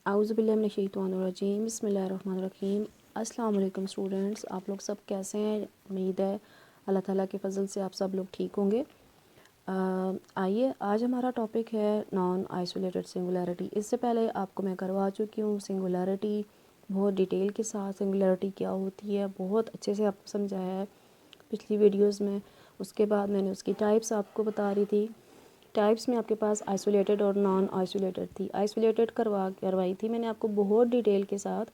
आउज़ुबिल्लाहिमिनश्शैतानिर्रजीम बिस्मिल्लाहिर्रहमानिर्रहीम। अस्सलाम वालेकुम स्टूडेंट्स, आप लोग सब कैसे हैं? उम्मीद है अल्लाह ताला के फ़ज़ल से आप सब लोग ठीक होंगे। आइए आज हमारा टॉपिक है नॉन आइसोलेटेड सिंगुलैरिटी। इससे पहले आपको मैं करवा चुकी हूँ सिंगुलैरिटी बहुत डिटेल के साथ। सिंगुलैरिटी क्या होती है बहुत अच्छे से आपको समझाया है पिछली वीडियोज़ में। उसके बाद मैंने उसकी टाइप्स आपको बता रही थी। टाइप्स में आपके पास आइसोलेटेड और नॉन आइसोलेटेड थी। आइसोलेटेड करवाई थी मैंने आपको बहुत डिटेल के साथ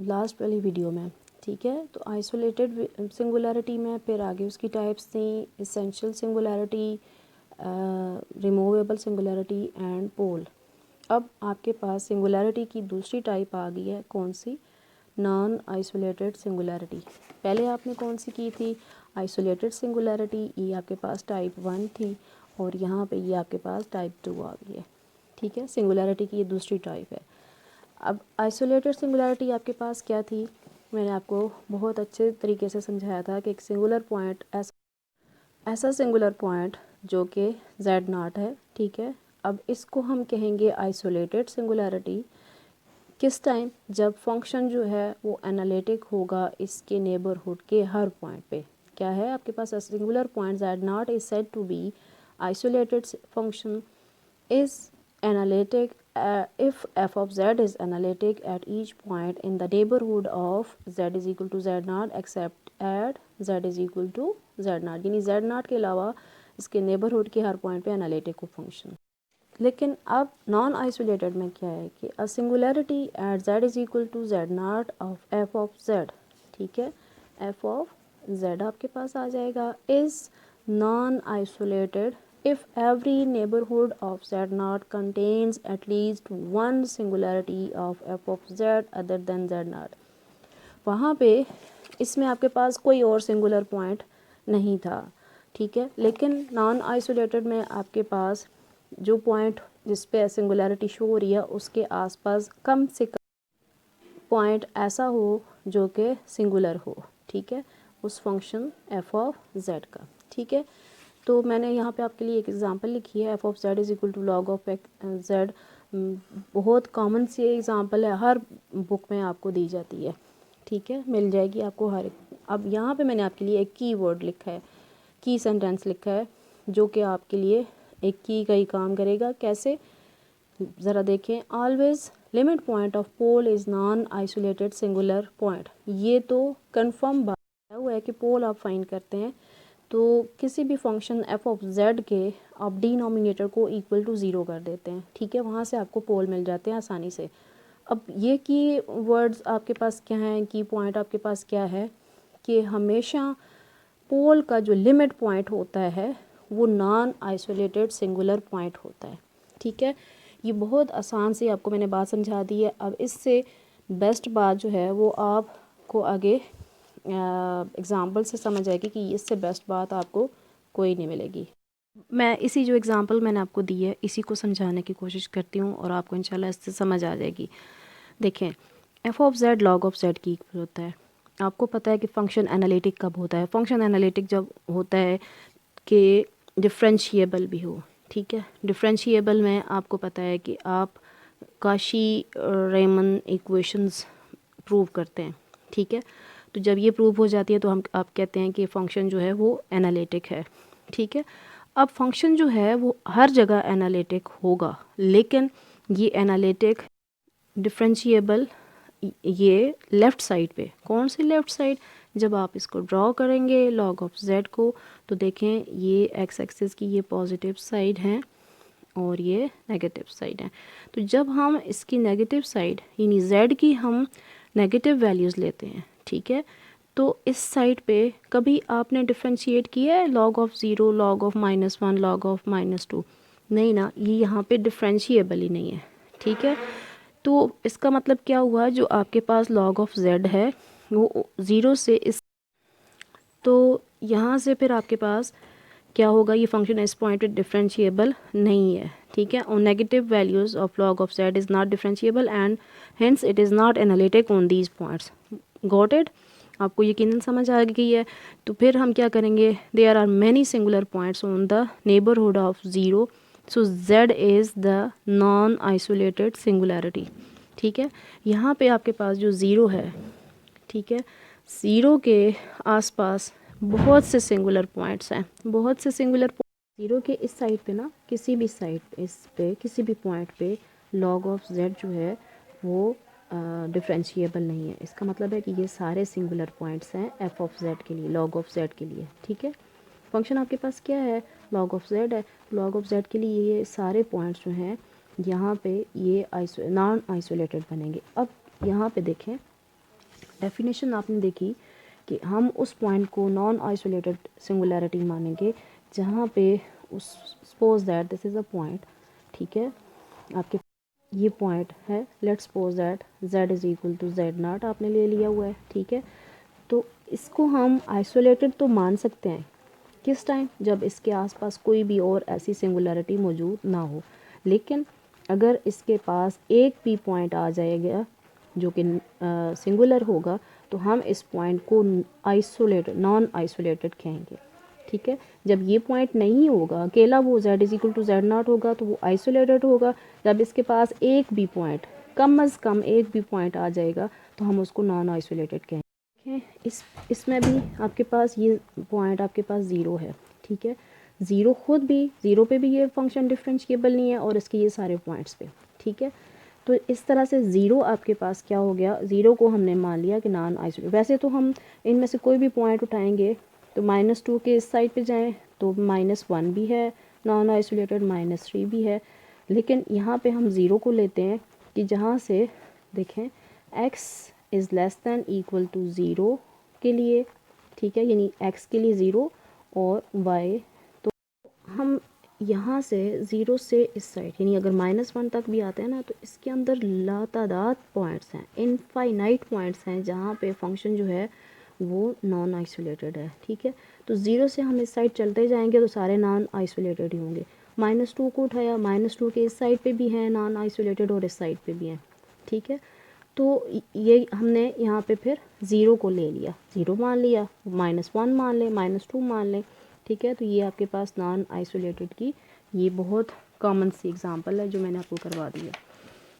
लास्ट वाली वीडियो में, ठीक है। तो आइसोलेटेड सिंगुलैरिटी में फिर आगे उसकी टाइप्स थी essential singularity, removable singularity and pole. अब आपके पास सिंगुलैरिटी की दूसरी टाइप आ गई है, कौन सी? Non isolated singularity. पहले आपने कौन सी की थी? आइसोलेटेड सिंगुलैरिटी, ये आपके पास टाइप 1 थी और यहाँ पे ये आपके पास टाइप 2 आ गई है, ठीक है। सिंगुलैरिटी की ये दूसरी टाइप है। अब आइसोलेटेड सिंगुलैरिटी आपके पास क्या थी? मैंने आपको बहुत अच्छे तरीके से समझाया था कि एक सिंगुलर पॉइंट ऐसा सिंगुलर पॉइंट जो कि Z0 है, ठीक है। अब इसको हम कहेंगे आइसोलेटेड सिंगुलैरिटी किस टाइम? जब फंक्शन जो है वो एनालिटिक होगा इसके नेबरहुड के हर पॉइंट पे। क्या है आपके पास? A singular point Z0 is said to be isolated function is analytic if f of z is analytic at each point in the neighborhood of z is equal to z0 except at z is equal to z0, यानी z0 के अलावा इसके neighbourhood के हर point पे analytic हो function. लेकिन अब नॉन आइसोलेटेड में क्या है कि a singularity at z is equal to z0 of f of z, ठीक है। f ऑफ z आपके पास आ जाएगा is non isolated if every neighborhood of z0 contains at least one singularity of f of z other than z0। वहाँ पे इसमें आपके पास कोई और सिंगुलर पॉइंट नहीं था, ठीक है। लेकिन नॉन आइसोलेटेड में आपके पास जो पॉइंट जिस पे सिंगुलैरिटी शो हो रही है उसके आसपास कम से कम पॉइंट ऐसा हो जो कि सिंगुलर हो, ठीक है, उस फंक्शन f ऑफ z का, ठीक है। तो मैंने यहाँ पे आपके लिए एक एग्जांपल लिखी है, f of z is equal to log of z। बहुत कॉमन सी एग्जांपल है, हर बुक में आपको दी जाती है, ठीक है, मिल जाएगी आपको हर एक। अब यहाँ पे मैंने आपके लिए एक की वर्ड लिखा है, की सेंटेंस लिखा है जो कि आपके लिए एक की का ही काम करेगा। कैसे? ज़रा देखें। Always limit point of pole is non isolated singular point. ये तो कंफर्म बात हुआ है कि पोल आप फाइंड करते हैं तो किसी भी फंक्शन f ऑफ z के आप डिनोमिनेटर को इक्वल टू 0 कर देते हैं, ठीक है। वहाँ से आपको पोल मिल जाते हैं आसानी से। अब ये की वर्ड्स आपके पास क्या हैं, की पॉइंट आपके पास क्या है कि हमेशा पोल का जो लिमिट पॉइंट होता है वो नॉन आइसोलेटेड सिंगुलर पॉइंट होता है, ठीक है। ये बहुत आसान से आपको मैंने बात समझा दी है। अब इससे बेस्ट बात जो है वो आपको आगे एग्ज़ाम्पल से समझ आएगी कि इससे बेस्ट बात आपको कोई नहीं मिलेगी। मैं इसी जो एग्ज़ाम्पल मैंने आपको दी है इसी को समझाने की कोशिश करती हूँ और आपको इंशाल्लाह इससे समझ आ जाएगी। देखें, f of z log of z की इक्वल होता है। आपको पता है कि फ़ंक्शन एनालिटिक कब होता है? फ़ंक्शन एनालिटिक जब होता है कि डिफरेंशिएबल भी हो, ठीक है। डिफरेंशिएबल में आपको पता है कि आप काशी रेमन इक्वेशंस प्रूव करते हैं, ठीक है। तो जब ये प्रूव हो जाती है तो आप कहते हैं कि फ़ंक्शन जो है वो एनालिटिक है, ठीक है। अब फंक्शन जो है वो हर जगह एनालिटिक होगा, लेकिन ये एनालिटिक डिफरेंशिएबल ये लेफ़्ट साइड पे। कौन सी लेफ़्ट साइड? जब आप इसको ड्रॉ करेंगे लॉग ऑफ z को तो देखें ये एक्स एक्सिस की ये पॉजिटिव साइड है और ये नेगेटिव साइड है। तो जब हम इसकी नेगेटिव साइड यानी z की हम नेगेटिव वैल्यूज़ लेते हैं, ठीक है, तो इस साइड पे कभी आपने डिफ्रेंशिएट किया है log of 0, log of -1, log of -2? नहीं ना, ये यहाँ पे डिफ्रेंशिएबल ही नहीं है, ठीक है। तो इसका मतलब क्या हुआ? जो आपके पास लॉग ऑफ z है वो 0 से इस, तो यहाँ से फिर आपके पास क्या होगा? ये फंक्शन इस पॉइंट पे डिफरेंशिएबल नहीं है, ठीक है। और negative values of log of z is not differentiable and hence it is not analytic on these points. Got it? आपको यकीनन समझ आ गई है। तो फिर हम क्या करेंगे? There are many singular points on the neighbourhood of 0 so z is the non isolated singularity. ठीक है, यहाँ पे आपके पास जो ज़ीरो है, ठीक है, ज़ीरो के आसपास बहुत से सिंगुलर पॉइंट्स हैं, बहुत से सिंगुलर ज़ीरो के इस साइड पे ना, किसी भी साइड इस पे किसी भी पॉइंट पे log ऑफ z जो है वो डिफरेंशिएबल नहीं है। इसका मतलब है कि ये सारे सिंगुलर पॉइंट्स हैं f ऑफ z के लिए, log ऑफ z के लिए। ठीक है, फंक्शन आपके पास क्या है, log ऑफ z है। log ऑफ z के लिए ये सारे पॉइंट्स जो हैं यहाँ पे ये नॉन आइसोलेटेड बनेंगे। अब यहाँ पे देखें, डेफिनेशन आपने देखी कि हम उस पॉइंट को नॉन आइसोलेटेड सिंगुलैरिटी मानेंगे जहाँ पे उस suppose that this is a point. ठीक है, आपके ये पॉइंट है, let's suppose that z is equal to z nought आपने ले लिया हुआ है। ठीक है, तो इसको हम आइसोलेटेड तो मान सकते हैं किस टाइम, जब इसके आसपास कोई भी और ऐसी सिंगुलैरिटी मौजूद ना हो। लेकिन अगर इसके पास एक भी पॉइंट आ जाएगा जो कि सिंगुलर होगा तो हम इस पॉइंट को आइसोलेटेड, नॉन आइसोलेटेड कहेंगे। ठीक है, जब ये पॉइंट नहीं होगा अकेला, वो z is equal to z nought होगा तो वो आइसोलेटेड होगा। जब इसके पास एक भी पॉइंट, कम अज़ कम एक भी पॉइंट आ जाएगा तो हम उसको नॉन आइसोलेटेड कहेंगे। इसमें भी आपके पास ये पॉइंट आपके पास ज़ीरो है। ठीक है, ज़ीरो खुद भी, ज़ीरो पे भी ये फंक्शन डिफरेंशिएबल नहीं है और इसके ये सारे पॉइंट्स पे। ठीक है, तो इस तरह से ज़ीरो आपके पास क्या हो गया, ज़ीरो को हमने मान लिया कि नॉन आइसोलेटेड। वैसे तो हम इनमें से कोई भी पॉइंट उठाएंगे तो -2 के इस साइड पे जाएं तो -1 भी है नॉन आइसोलेटेड, -3 भी है। लेकिन यहाँ पे हम ज़ीरो को लेते हैं कि जहाँ से देखें x is less than equal to zero के लिए। ठीक है, यानी x के लिए ज़ीरो और y, तो हम यहाँ से ज़ीरो से इस साइड, यानी अगर -1 तक भी आते हैं ना तो इसके अंदर लातादाद पॉइंट्स हैं, इनफाइनाइट पॉइंट्स हैं जहाँ पे फंक्शन जो है वो नॉन आइसोलेटेड है। ठीक है, तो ज़ीरो से हम इस साइड चलते जाएंगे तो सारे नॉन आइसोलेटेड ही होंगे। -2 को उठाया, -2 के इस साइड पे भी हैं नॉन आइसोलेटेड और इस साइड पे भी हैं। ठीक है, तो ये हमने यहाँ पे फिर ज़ीरो को ले लिया, ज़ीरो मान लिया, -1 मान लें, -2 मान लें। ठीक है, तो ये आपके पास नॉन आइसोलेटेड की ये बहुत कॉमन सी एग्जांपल है जो मैंने आपको करवा दी है।